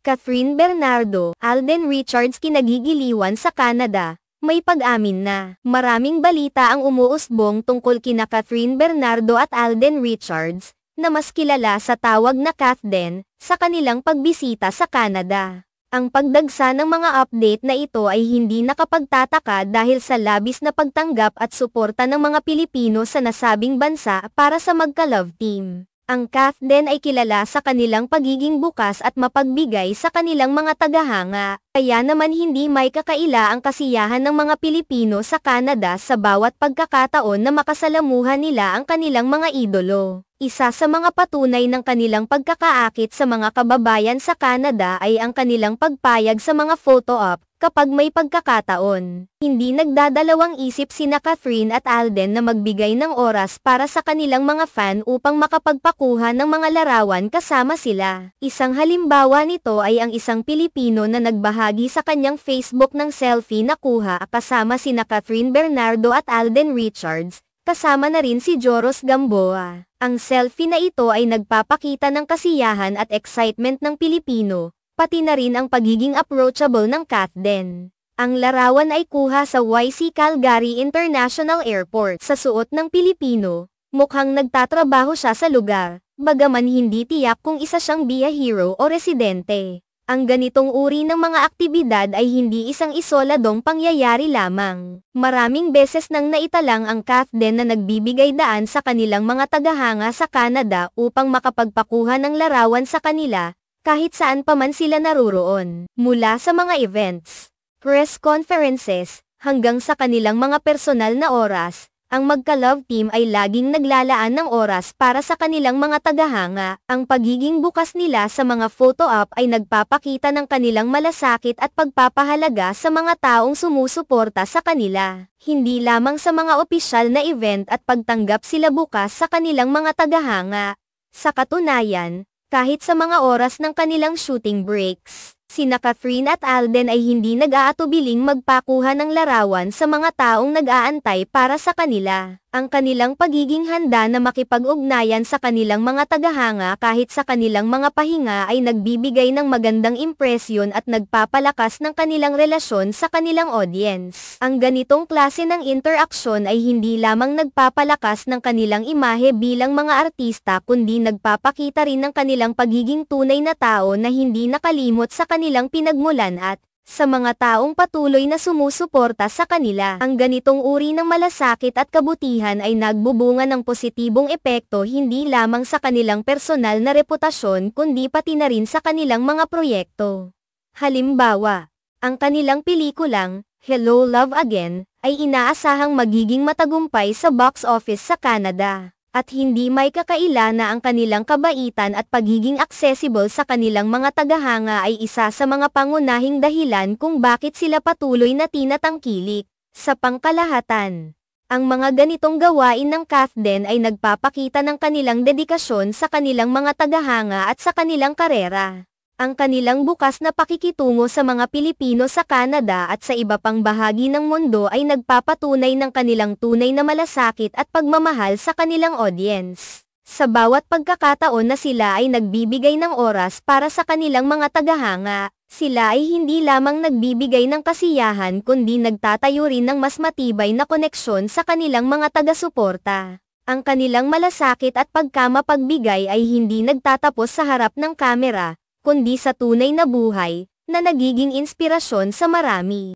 Catherine Bernardo, Alden Richards kinagigiliwan sa Canada, may pag-amin na. Maraming balita ang umuusbong tungkol kina Catherine Bernardo at Alden Richards, na mas kilala sa tawag na Kathden, sa kanilang pagbisita sa Canada. Ang pagdagsa ng mga update na ito ay hindi nakapagtataka dahil sa labis na pagtanggap at suporta ng mga Pilipino sa nasabing bansa para sa magka-love team. Ang Kathden ay kilala sa kanilang pagiging bukas at mapagbigay sa kanilang mga tagahanga, kaya naman hindi may kakaila ang kasiyahan ng mga Pilipino sa Canada sa bawat pagkakataon na makasalamuhan nila ang kanilang mga idolo. Isa sa mga patunay ng kanilang pagkakaakit sa mga kababayan sa Canada ay ang kanilang pagpayag sa mga photo op kapag may pagkakataon. Hindi nagdadalawang isip sina Catherine at Alden na magbigay ng oras para sa kanilang mga fan upang makapagpakuha ng mga larawan kasama sila. Isang halimbawa nito ay ang isang Pilipino na nagbahagi sa kanyang Facebook ng selfie na kuha kasama sina Catherine Bernardo at Alden Richards, kasama na rin si Joros Gamboa. Ang selfie na ito ay nagpapakita ng kasiyahan at excitement ng Pilipino, pati na rin ang pagiging approachable ng Kathden. Ang larawan ay kuha sa YC Calgary International Airport. Sa suot ng Pilipino, mukhang nagtatrabaho siya sa lugar, bagaman hindi tiyak kung isa siyang biyahero o residente. Ang ganitong uri ng mga aktibidad ay hindi isang isoladong pangyayari lamang. Maraming beses nang naitalang ang Kathden na nagbibigay daan sa kanilang mga tagahanga sa Canada upang makapagpakuha ng larawan sa kanila, kahit saan pa man sila naruroon. Mula sa mga events, press conferences, hanggang sa kanilang mga personal na oras, ang magka-love team ay laging naglalaan ng oras para sa kanilang mga tagahanga. Ang pagiging bukas nila sa mga photo op ay nagpapakita ng kanilang malasakit at pagpapahalaga sa mga taong sumusuporta sa kanila. Hindi lamang sa mga opisyal na event at pagtanggap sila bukas sa kanilang mga tagahanga. Sa katunayan, kahit sa mga oras ng kanilang shooting breaks, sina Catherine at Alden ay hindi nag-aatubiling magpakuha ng larawan sa mga taong nag-aantay para sa kanila. Ang kanilang pagiging handa na makipag-ugnayan sa kanilang mga tagahanga kahit sa kanilang mga pahinga ay nagbibigay ng magandang impresyon at nagpapalakas ng kanilang relasyon sa kanilang audience. Ang ganitong klase ng interaksyon ay hindi lamang nagpapalakas ng kanilang imahe bilang mga artista kundi nagpapakita rin ng kanilang pagiging tunay na tao na hindi nakalimot sa kanilang pinagmulan at sa mga taong patuloy na sumusuporta sa kanila. Ang ganitong uri ng malasakit at kabutihan ay nagbubunga ng positibong epekto hindi lamang sa kanilang personal na reputasyon kundi pati na rin sa kanilang mga proyekto. Halimbawa, ang kanilang pelikulang, Hello Love Again, ay inaasahang magiging matagumpay sa box office sa Canada. At hindi may kakaila na ang kanilang kabaitan at pagiging accessible sa kanilang mga tagahanga ay isa sa mga pangunahing dahilan kung bakit sila patuloy na tinatangkilik. Sa pangkalahatan, ang mga ganitong gawain ng Kathden ay nagpapakita ng kanilang dedikasyon sa kanilang mga tagahanga at sa kanilang karera. Ang kanilang bukas na pakikitungo sa mga Pilipino sa Canada at sa iba pang bahagi ng mundo ay nagpapatunay ng kanilang tunay na malasakit at pagmamahal sa kanilang audience. Sa bawat pagkakataon na sila ay nagbibigay ng oras para sa kanilang mga tagahanga, sila ay hindi lamang nagbibigay ng kasiyahan kundi nagtatayo rin ng mas matibay na koneksyon sa kanilang mga taga-suporta. Ang kanilang malasakit at pagkamapagbigay ay hindi nagtatapos sa harap ng kamera, kundi sa tunay na buhay, na nagiging inspirasyon sa marami.